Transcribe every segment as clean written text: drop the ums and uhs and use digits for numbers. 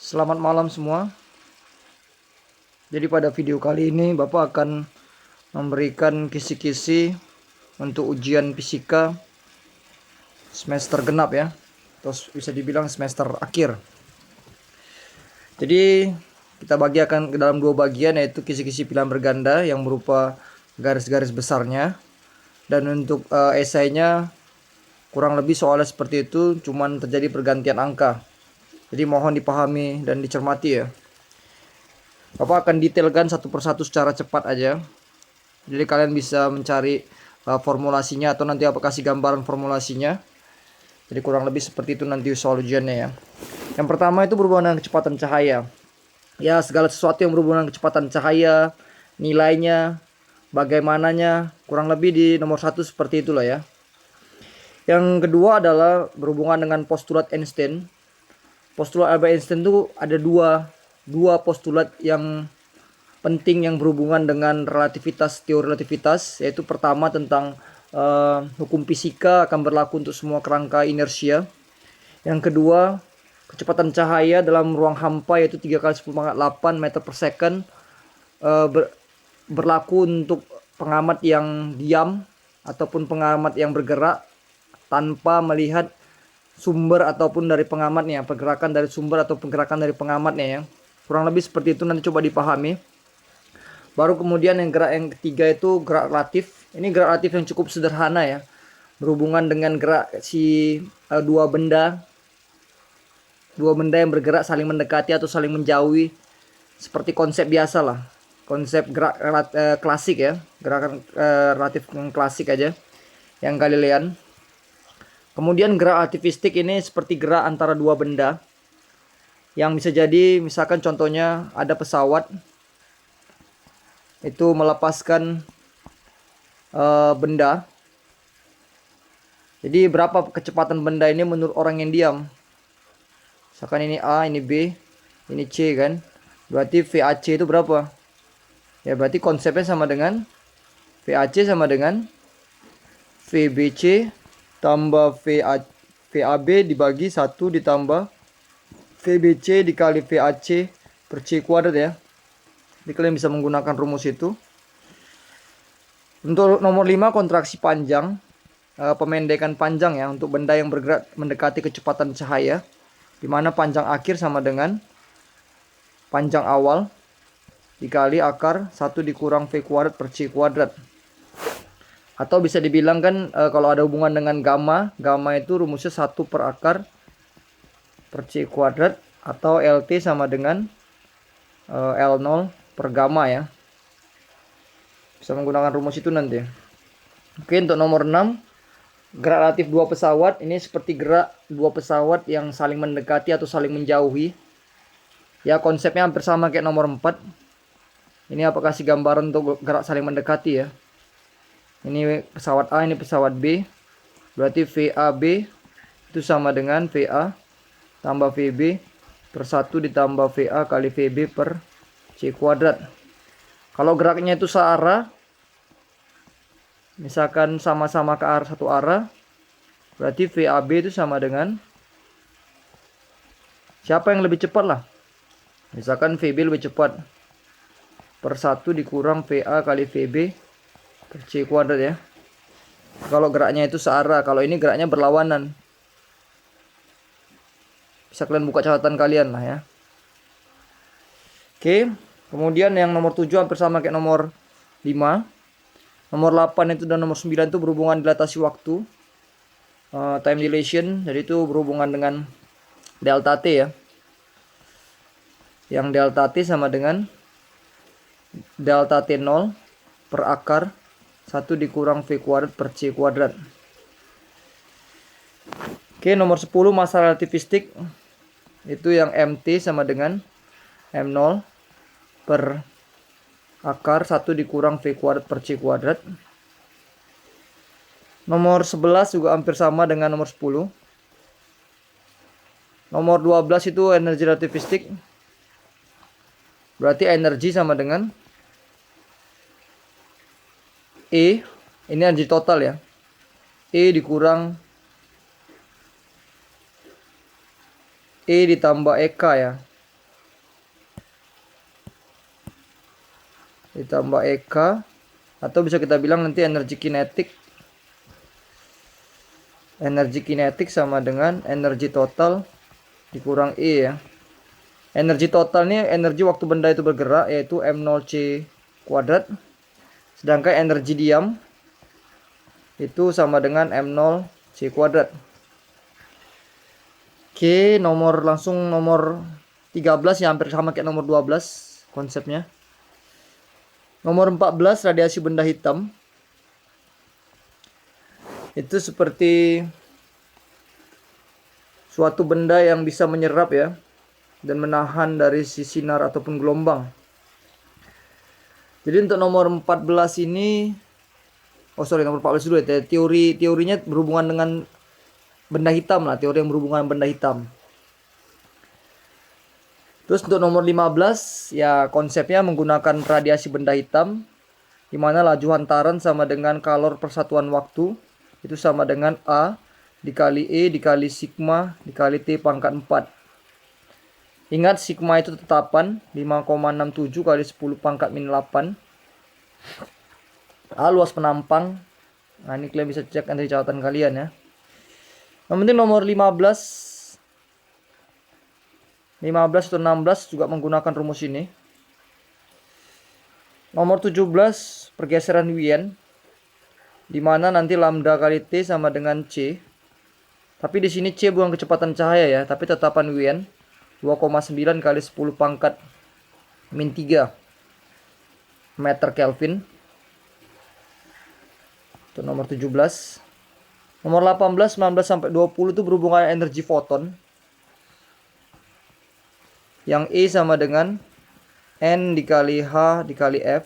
Selamat malam semua. Jadi pada video kali ini Bapak akan memberikan kisi-kisi untuk ujian fisika semester genap ya. Terus bisa dibilang semester akhir. Jadi kita bagi akan ke dalam dua bagian, yaitu kisi-kisi pilihan berganda yang berupa garis-garis besarnya. Dan untuk esainya kurang lebih soalnya seperti itu, cuman terjadi pergantian angka. Jadi mohon dipahami dan dicermati ya. Bapak akan detailkan satu persatu secara cepat aja. Jadi kalian bisa mencari formulasinya, atau nanti apa kasih gambaran formulasinya. Jadi kurang lebih seperti itu nanti soal ujiannya ya. Yang pertama itu berhubungan dengan kecepatan cahaya. Ya, segala sesuatu yang berhubungan dengan kecepatan cahaya, nilainya, bagaimananya, kurang lebih di nomor 1 seperti itulah ya. Yang kedua adalah berhubungan dengan postulat Einstein. Postulat Albert Einstein itu ada dua postulat yang penting yang berhubungan dengan relativitas, teori relativitas, yaitu pertama tentang hukum fisika akan berlaku untuk semua kerangka inersia. Yang kedua, kecepatan cahaya dalam ruang hampa yaitu 3 kali 10⁸ meter per second berlaku untuk pengamat yang diam ataupun pengamat yang bergerak tanpa melihat sumber ataupun dari pengamatnya, pergerakan dari sumber atau pergerakan dari pengamatnya ya. Kurang lebih seperti itu, nanti coba dipahami. Baru kemudian yang gerak yang ketiga itu gerak relatif. Ini gerak relatif yang cukup sederhana ya. Berhubungan dengan gerak dua benda yang bergerak saling mendekati atau saling menjauhi. Seperti konsep biasa lah. Konsep gerak klasik ya. Gerakan relatif yang klasik aja. Yang Galilean. Kemudian gerak relativistik ini seperti gerak antara dua benda. Yang bisa jadi misalkan contohnya ada pesawat itu melepaskan benda. Jadi berapa kecepatan benda ini menurut orang yang diam. Misalkan ini A, ini B, ini C kan. Berarti VAC itu berapa? Ya berarti konsepnya sama dengan VAC sama dengan VBC tambah VAB dibagi 1 ditambah VBC dikali VAC per C kuadrat ya. Jadi kalian bisa menggunakan rumus itu. Untuk nomor 5 kontraksi panjang, pemendekan panjang ya untuk benda yang bergerak mendekati kecepatan cahaya, di mana panjang akhir sama dengan panjang awal dikali akar 1 dikurang V kuadrat per C kuadrat. Atau bisa dibilang kan kalau ada hubungan dengan gamma itu rumusnya 1 per akar per C kuadrat, atau LT sama dengan L0 per gamma ya. Bisa menggunakan rumus itu nanti. Oke, untuk nomor 6, gerak relatif dua pesawat. Ini seperti gerak dua pesawat yang saling mendekati atau saling menjauhi. Ya, konsepnya hampir sama kayak nomor 4. Ini apa kasih gambaran untuk gerak saling mendekati ya. Ini pesawat A, ini pesawat B. Berarti VAB itu sama dengan VA tambah VB per 1 ditambah VA kali VB per C kuadrat. Kalau geraknya itu searah, misalkan sama-sama ke arah satu arah, berarti VAB itu sama dengan siapa yang lebih cepat lah. Misalkan VB lebih cepat, per 1 dikurang VA kali VB per C kuadrat ya. Kalau geraknya itu searah, kalau ini geraknya berlawanan. Bisa kalian buka catatan kalian lah ya. Oke, kemudian yang nomor 7 hampir sama kayak nomor 5. Nomor 8 itu dan nomor 9 itu berhubungan dilatasi waktu, time dilation. Jadi itu berhubungan dengan delta T ya. Yang delta T sama dengan delta T0 per akar 1 dikurang V kuadrat per C kuadrat. Oke, nomor 10 massa relativistik. Itu yang MT sama dengan M0 per akar 1 dikurang V kuadrat per C kuadrat. Nomor 11 juga hampir sama dengan nomor 10. Nomor 12 itu energi relativistik. Berarti energi sama dengan E, ini energi total ya. E dikurang E ditambah EK ya. ditambah EK, atau bisa kita bilang nanti energi kinetik. Energi kinetik sama dengan energi total dikurang E ya. Energi total ini energi waktu benda itu bergerak, yaitu M0C kuadrat. Sedangkan energi diam itu sama dengan M0C kuadrat. Oke, langsung nomor 13 ya, hampir sama kayak nomor 12 konsepnya. Nomor 14, radiasi benda hitam. Itu seperti suatu benda yang bisa menyerap ya, dan menahan dari sinar ataupun gelombang. Jadi untuk nomor 14 ini, nomor 14 dulu ya. Teorinya berhubungan dengan benda hitam lah, teori yang berhubungan dengan benda hitam. Terus untuk nomor 15 ya, konsepnya menggunakan radiasi benda hitam, di mana laju hantaran sama dengan kalor persatuan waktu, itu sama dengan A dikali E dikali sigma dikali T pangkat 4. Ingat sigma itu tetapan 5,67 kali 10 pangkat min 8. A luas penampang. Nah, ini kalian bisa cek nanti catatan kalian ya. Yang penting nomor 15 atau 16 juga menggunakan rumus ini. Nomor 17 pergeseran Wien, dimana nanti lambda kali T sama dengan C. Tapi di sini C bukan kecepatan cahaya ya, tapi tetapan Wien 2,9 kali 10 pangkat min 3 meter Kelvin. Itu nomor 17. Nomor 18, 19 sampai 20 itu berhubungan energi foton. Yang E sama dengan N dikali H dikali F,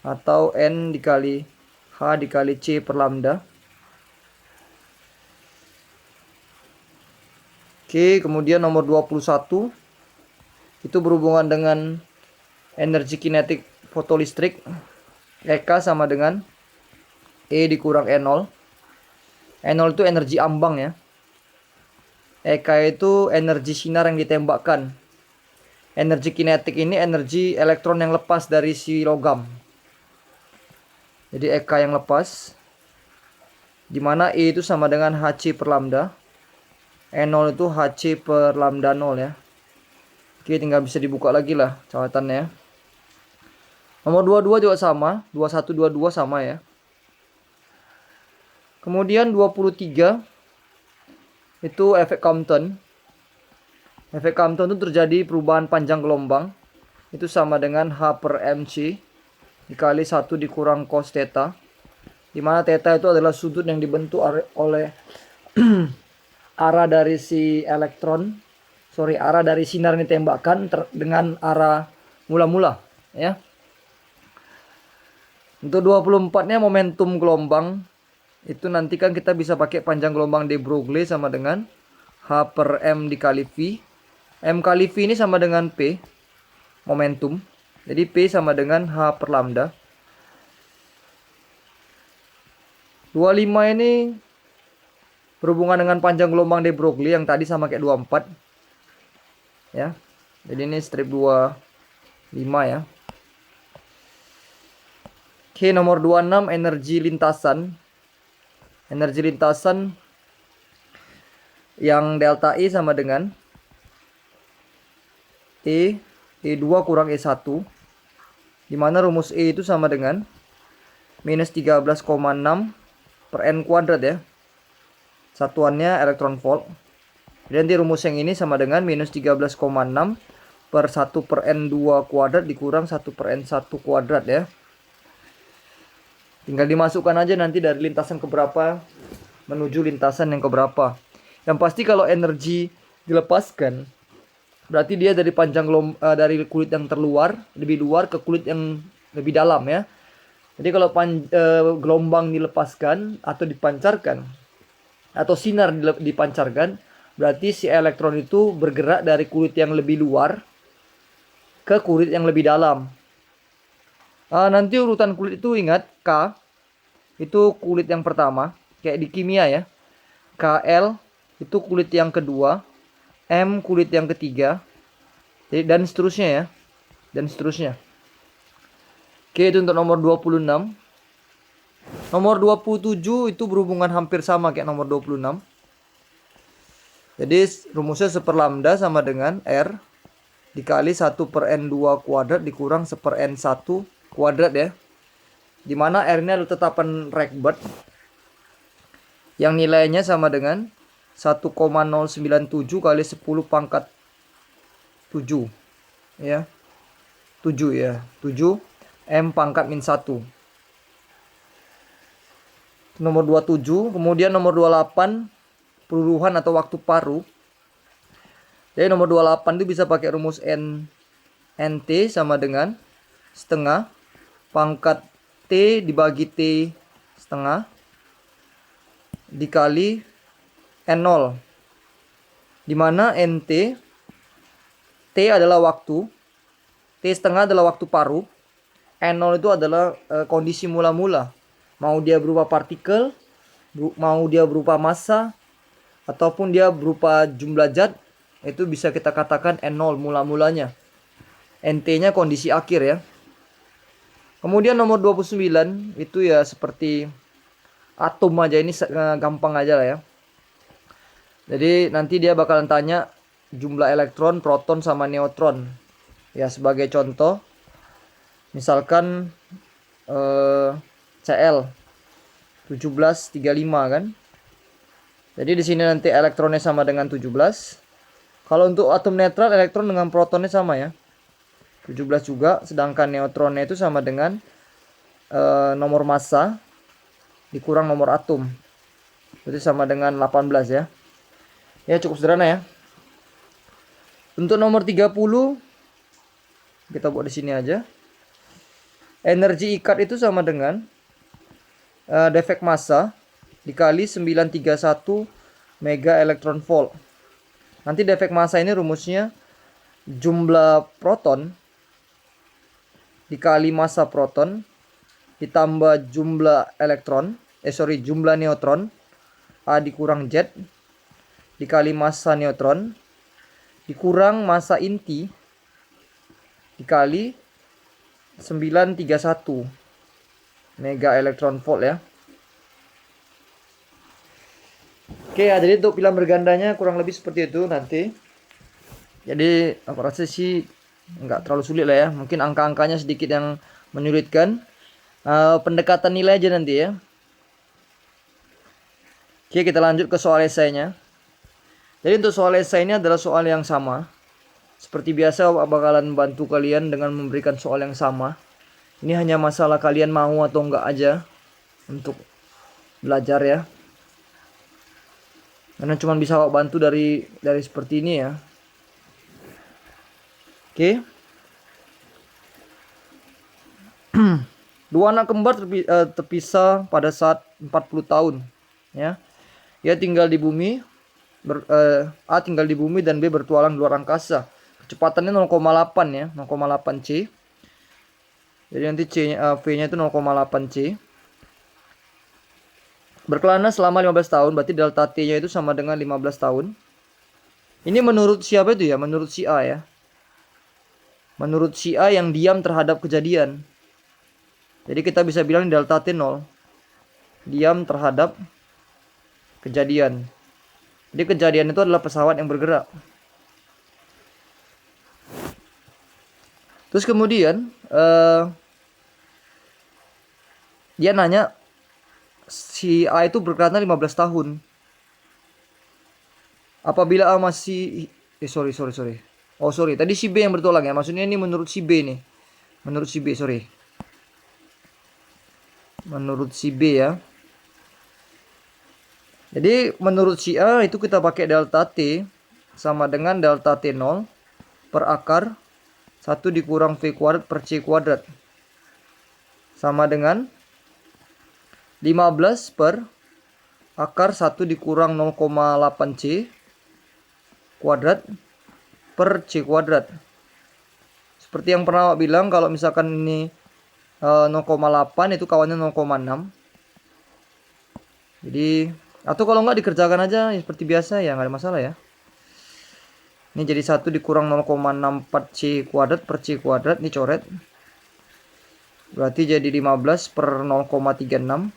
atau N dikali H dikali C per lambda. Oke, kemudian nomor 21 itu berhubungan dengan energi kinetik fotolistrik. EK sama dengan E dikurang E0. E0 itu energi ambang ya. EK itu energi sinar yang ditembakkan. Energi kinetik ini energi elektron yang lepas dari si logam. Jadi EK yang lepas, dimana E itu sama dengan Hc per lambda. E0 itu Hc per lambda 0 ya. Oke, tinggal bisa dibuka lagi lah catatannya. Nomor 22 juga sama, 21, 22 sama ya. Kemudian 23 itu efek Compton. Efek Compton itu terjadi perubahan panjang gelombang. Itu sama dengan H per mc dikali 1 dikurang cos theta. Dimana theta itu adalah sudut yang dibentuk oleh arah dari si arah dari sinar yang ditembakkan dengan arah mula-mula ya. Untuk 24-nya momentum gelombang, itu nanti kan kita bisa pakai panjang gelombang de Broglie sama dengan H per M dikali V. M kali V ini sama dengan P, momentum. Jadi P sama dengan H per lambda. 25 ini berhubungan dengan panjang gelombang de Broglie yang tadi sama kayak 24. Ya. Jadi ini strip 25 ya. Oke, nomor 26 energi lintasan. Energi lintasan yang delta E sama dengan E2 kurang E1, dimana rumus E itu sama dengan minus 13,6 per N kuadrat ya. Satuannya elektron volt. Jadi nanti rumus yang ini sama dengan minus 13,6 per 1 per N2 kuadrat dikurang 1 per N1 kuadrat ya. Tinggal dimasukkan aja nanti dari lintasan keberapa menuju lintasan yang keberapa. Yang pasti kalau energi dilepaskan, berarti dia dari dari kulit yang terluar, lebih luar ke kulit yang lebih dalam ya. Jadi kalau gelombang dilepaskan atau dipancarkan, atau sinar dipancarkan, berarti si elektron itu bergerak dari kulit yang lebih luar ke kulit yang lebih dalam. Nanti urutan kulit itu ingat, K itu kulit yang pertama, kayak di kimia ya. KL itu kulit yang kedua, M kulit yang ketiga, dan seterusnya ya. Dan seterusnya. Oke, itu untuk nomor 26. Nomor 27 itu berhubungan hampir sama kayak nomor 26. Jadi rumusnya 1 per lambda sama dengan R dikali 1 per N2 kuadrat dikurang 1 per N1 kuadrat ya. Dimana R ini adalah tetapan Rayleigh yang nilainya sama dengan 1,097 kali 10 pangkat 7 ya. 7 ya. 7 M pangkat min 1. Nomor 27, kemudian nomor 28 peluruhan atau waktu paru. Jadi nomor 28 itu bisa pakai rumus NT sama dengan setengah pangkat T dibagi T setengah dikali N0. Dimana NT T adalah waktu, T setengah adalah waktu paru, N0 itu adalah kondisi mula-mula. Mau dia berupa partikel, mau dia berupa massa, ataupun dia berupa jumlah zat, itu bisa kita katakan N0 mula-mulanya. NT-nya kondisi akhir ya. Kemudian nomor 29 itu ya seperti atom aja, ini gampang aja lah ya. Jadi nanti dia bakalan tanya jumlah elektron, proton sama neutron. Ya sebagai contoh, misalkan Cl 1735 kan. Jadi di sini nanti elektronnya sama dengan 17. Kalau untuk atom netral, elektron dengan protonnya sama ya. 17 juga, sedangkan neutronnya itu sama dengan nomor massa dikurang nomor atom. Jadi sama dengan 18 ya. Ya cukup sederhana ya. Untuk nomor 30 kita buat di sini aja. Energi ikat itu sama dengan defek massa dikali 931 mega elektron volt. Nanti defek massa ini rumusnya jumlah proton dikali massa proton ditambah jumlah elektron, jumlah neutron, A dikurang Z dikali massa neutron dikurang massa inti dikali 931 mega elektron volt ya. Oke ya, jadi untuk pilihan bergandanya kurang lebih seperti itu nanti. Jadi aku rasa sih nggak terlalu sulit lah ya. Mungkin angka-angkanya sedikit yang menyulitkan. Pendekatan nilai aja nanti ya. Oke, kita lanjut ke soal esainya. Jadi untuk soal esai ini adalah soal yang sama. Seperti biasa bakalan bantu kalian dengan memberikan soal yang sama. Ini hanya masalah kalian mau atau enggak aja untuk belajar ya. Karena cuma bisa bantu dari seperti ini ya. Oke. Dua anak kembar terpisah pada saat 40 tahun ya. Ia tinggal di bumi, A tinggal di bumi dan B bertualang di luar angkasa. Kecepatannya 0,8 ya, 0,8 C. Jadi nanti V-nya itu 0,8 C. Berkelana selama 15 tahun, berarti delta T-nya itu sama dengan 15 tahun. Ini menurut siapa itu ya? Menurut si A ya. Menurut si A yang diam terhadap kejadian. Jadi kita bisa bilang delta T 0. Diam terhadap kejadian. Jadi kejadian itu adalah pesawat yang bergerak. Terus kemudian dia nanya si A itu berkelana 15 tahun. Apabila A masih sorry. Oh sorry, tadi si B yang bertolak ya. Maksudnya ini menurut si B nih. Menurut si B, sorry. Menurut si B ya. Jadi menurut si A itu kita pakai delta T sama dengan delta T0 per akar 1 dikurang V kuadrat per C kuadrat. Sama dengan 15 per akar 1 dikurang 0,8 C kuadrat per C kuadrat. Seperti yang pernah bilang, kalau misalkan ini 0,8 itu kawannya 0,6. Jadi atau kalau nggak dikerjakan aja ya, seperti biasa ya, nggak ada masalah ya. Ini jadi 1 dikurang 0,64 C kuadrat per C kuadrat, ini coret. Berarti jadi 15 per 0,36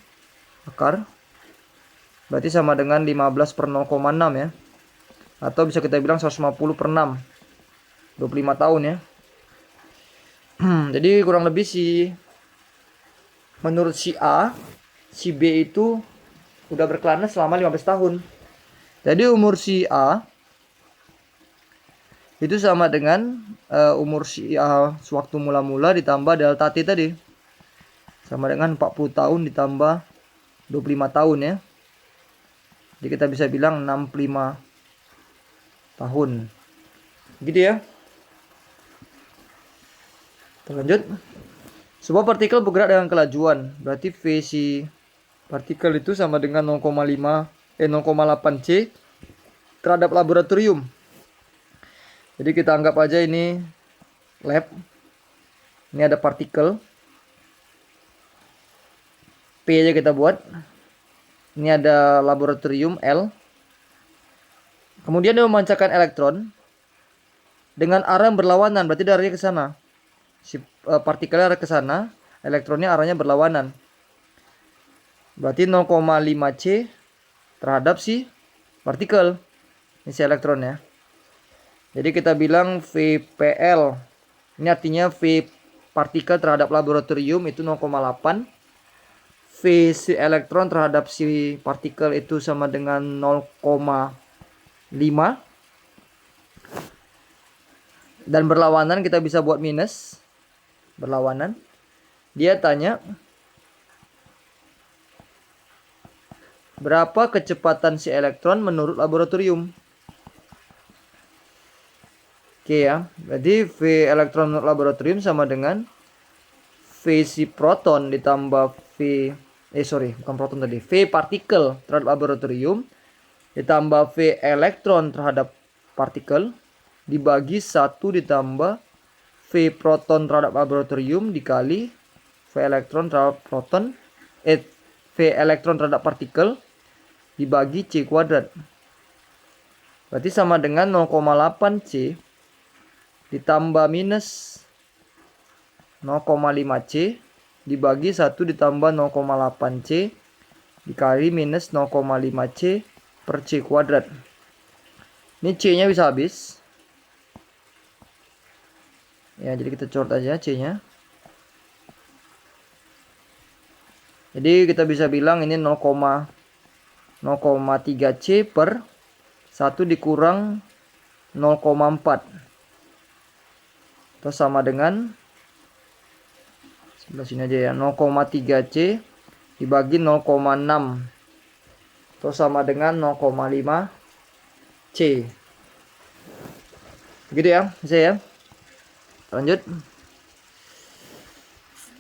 akar. Berarti sama dengan 15 per 0,6 ya. Atau bisa kita bilang 150 per 6. 25 tahun ya. Jadi kurang lebih menurut si A, si B itu udah berkelana selama 15 tahun. Jadi umur si A itu sama dengan umur si A sewaktu mula-mula ditambah delta T tadi. Sama dengan 40 tahun ditambah 25 tahun ya. Jadi kita bisa bilang 65 tahun. Gitu ya. Kita lanjut. Sebuah partikel bergerak dengan kelajuan. Berarti V si partikel itu sama dengan 0,8 C terhadap laboratorium. Jadi kita anggap aja ini lab. Ini ada partikel. P aja kita buat. Ini ada laboratorium L. Kemudian dia memancarkan elektron dengan arah yang berlawanan, berarti arahnya ke sana. Si partikelnya arah ke sana, elektronnya arahnya berlawanan. Berarti 0,5 C terhadap si partikel. Ini si elektronnya. Jadi kita bilang VPL. Ini artinya V partikel terhadap laboratorium itu 0,8. V si elektron terhadap si partikel itu sama dengan 0,5. Dan berlawanan kita bisa buat minus. Berlawanan. Dia tanya berapa kecepatan si elektron menurut laboratorium. Oke ya. Jadi V elektron menurut laboratorium sama dengan V si proton ditambah bukan proton tadi. V partikel terhadap laboratorium ditambah V elektron terhadap partikel dibagi 1 ditambah V proton terhadap laboratorium dikali V elektron terhadap proton V elektron terhadap partikel dibagi C kuadrat. Berarti sama dengan 0,8 C ditambah minus 0,5 C dibagi 1 ditambah 0,8 C dikali minus 0,5 C per C kuadrat. Ini C nya bisa habis ya, jadi kita coret aja C nya. Jadi kita bisa bilang ini 0,3 C per 1 dikurang 0,4 atau sama dengan sebelah sini aja ya, 0,3 C dibagi 0,6 atau sama dengan 0,5 C. Begitu ya, bisa ya. Lanjut.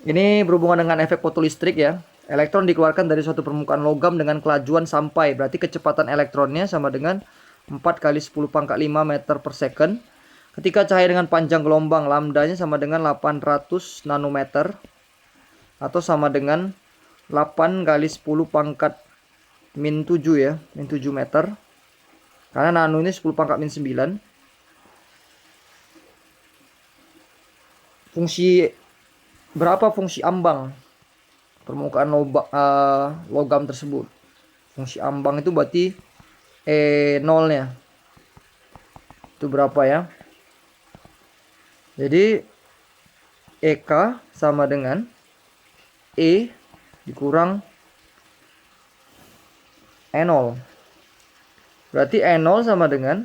Ini berhubungan dengan efek fotolistrik ya. Elektron dikeluarkan dari suatu permukaan logam dengan kelajuan sampai, berarti kecepatan elektronnya sama dengan 4 kali 10 pangkat 5 meter per second. Ketika cahaya dengan panjang gelombang, lambdanya sama dengan 800 nanometer atau sama dengan 8 kali 10 pangkat min 7 ya, min 7 meter. Karena nano ini 10 pangkat min 9. Berapa fungsi ambang permukaan logam tersebut? Fungsi ambang itu berarti E0 nya itu berapa ya? Jadi EK sama dengan E dikurang E0. Berarti E0 sama dengan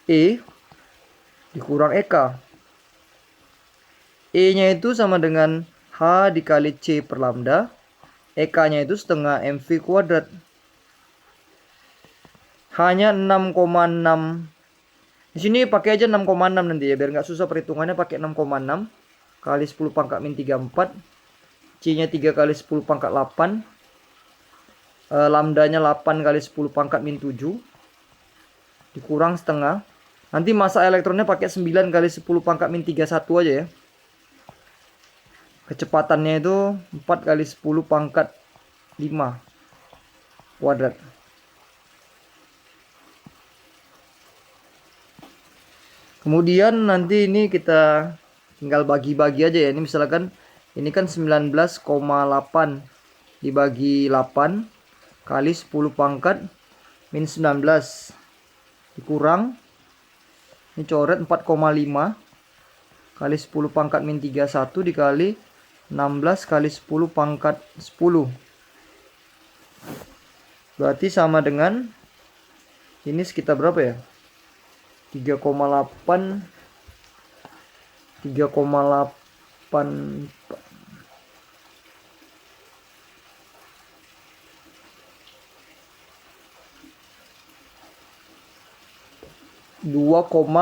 E dikurang EK. E-nya itu sama dengan H dikali C per lambda. EK-nya itu setengah MV kuadrat. H-nya 6,6. Di sini pakai aja 6,6 nanti ya, biar nggak susah perhitungannya, pakai 6,6 kali 10 pangkat min 34. C-nya 3 kali 10 pangkat 8. Lambdanya 8 kali 10 pangkat min 7. Dikurang setengah. Nanti massa elektronnya pakai 9 kali 10 pangkat min 31 aja ya. Kecepatannya itu 4 kali 10 pangkat 5 kuadrat. Kemudian nanti ini kita tinggal bagi-bagi aja ya. Ini misalkan ini kan 19,8 dibagi 8 kali 10 pangkat min 19 dikurang ini coret 4,5 kali 10 pangkat min 31 dikali 16 kali 10 pangkat 10. Berarti sama dengan ini sekitar berapa ya? 3,8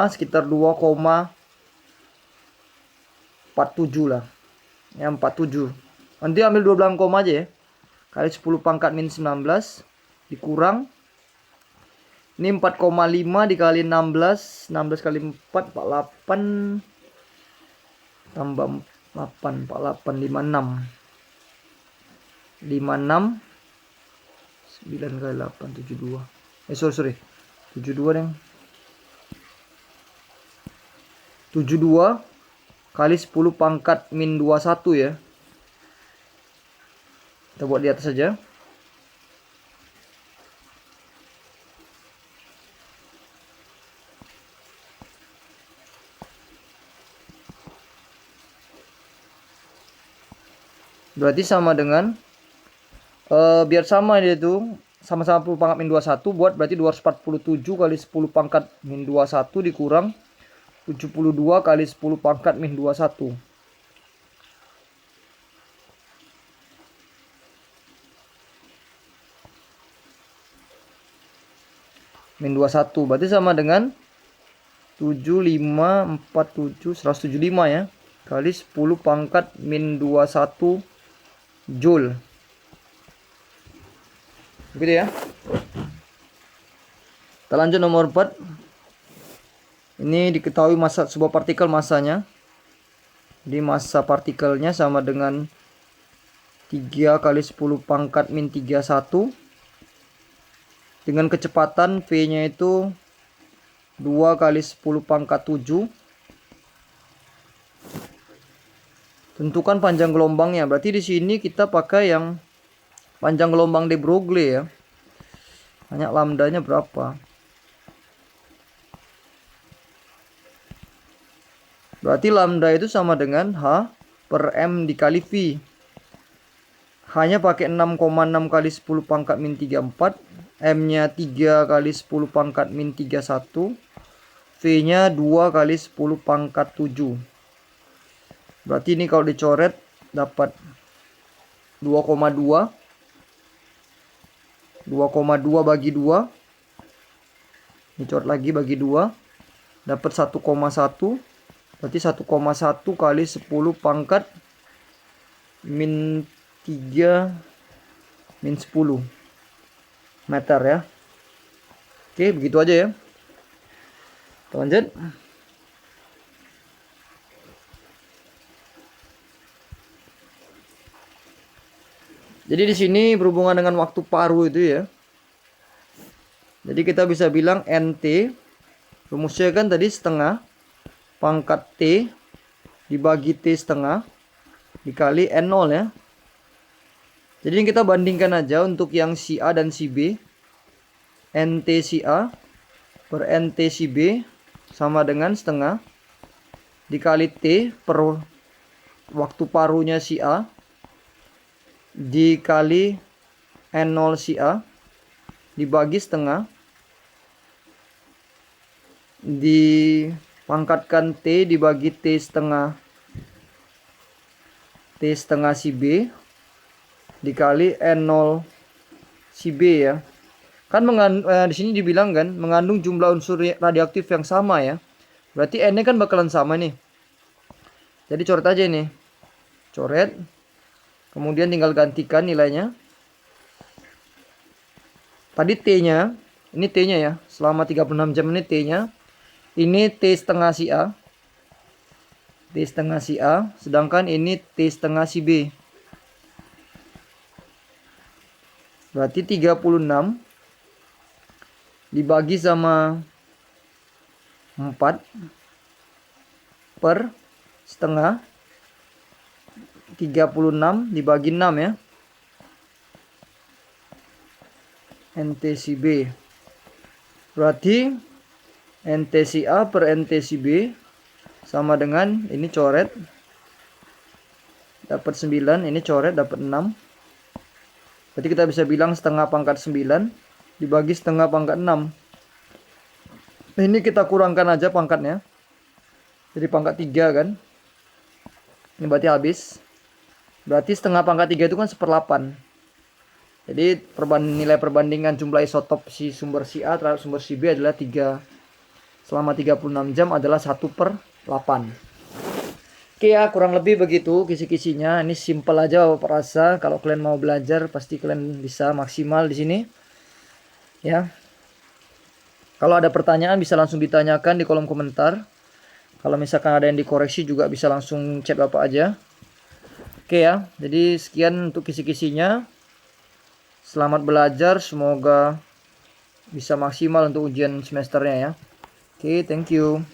sekitar 2,47 lah. Ya 47. Nanti ambil 2 belakang koma aja ya. Kali 10 pangkat min 19 dikurang ini 4,5 dikali 16 kali 4 48 tambah 8 48 56 9 kali 8 72 sorry 72 deng 72 kali 10 pangkat min 21 ya. Kita buat di atas saja. Berarti sama dengan biar sama dia itu sama-sama 10 pangkat min 21 buat berarti 247 kali 10 pangkat min 21 dikurang 72 kali 10 pangkat min 21. Min 21 berarti sama dengan 7547 175 ya kali 10 pangkat min 21 Joule. Begitu ya. Kita lanjut nomor 4. Ini diketahui massa sebuah partikel masanya. Jadi massa partikelnya sama dengan 3 kali 10 pangkat min 31. Dengan kecepatan V-nya itu 2 kali 10 pangkat 7. Tentukan panjang gelombangnya. Berarti di sini kita pakai yang panjang gelombang de Broglie ya. Hanya lambdanya berapa? Berarti lambda itu sama dengan H per M dikali V. Hanya pakai 6,6 kali 10 pangkat min 34. M-nya 3 kali 10 pangkat min 31. V-nya 2 kali 10 pangkat 7. Berarti ini kalau dicoret dapat 2,2. 2,2 bagi 2. Dicoret lagi bagi 2. Dapat 1,1. Berarti 1,1 kali 10 pangkat min 3 min 10 meter ya. Oke, begitu aja ya. Kita lanjut. Jadi di sini berhubungan dengan waktu paruh itu ya. Jadi kita bisa bilang NT rumusnya kan tadi setengah pangkat T dibagi T setengah dikali N0 ya. Jadi kita bandingkan aja untuk yang si A dan si B. NT si A per NT si B sama dengan setengah dikali T per waktu paruhnya si A dikali N0 si A dibagi setengah dipangkatkan T dibagi T setengah si B dikali N0 si B ya. Kan di sini dibilang kan mengandung jumlah unsur radioaktif yang sama ya. Berarti N-nya kan bakalan sama nih. Jadi coret aja ini. Coret. Kemudian tinggal gantikan nilainya. Tadi T-nya, ini T-nya ya. Selama 36 jam ini T-nya. Ini T setengah si A. T setengah si A. Sedangkan ini T setengah si B. Berarti 36 dibagi sama 4 per setengah 36 dibagi 6 ya. NTCB. Berarti NTCA per NTCB sama dengan ini coret dapat 9, ini coret dapat 6. Berarti kita bisa bilang setengah pangkat 9 dibagi setengah pangkat 6. Nah, ini kita kurangkan aja pangkatnya. Jadi pangkat 3 kan. Ini berarti habis. Berarti setengah pangkat 3 itu kan 1/8. Jadi nilai perbandingan jumlah isotop si sumber si A terhadap sumber si B adalah 3 selama 36 jam adalah 1/8. Oke ya, kurang lebih begitu kisi-kisinya. Ini simple aja Bapak rasa. Kalau kalian mau belajar pasti kalian bisa maksimal di sini. Ya. Kalau ada pertanyaan bisa langsung ditanyakan di kolom komentar. Kalau misalkan ada yang dikoreksi juga bisa langsung chat Bapak aja. Oke ya, jadi sekian untuk kisi-kisinya. Selamat belajar, semoga bisa maksimal untuk ujian semesternya ya. Oke, thank you.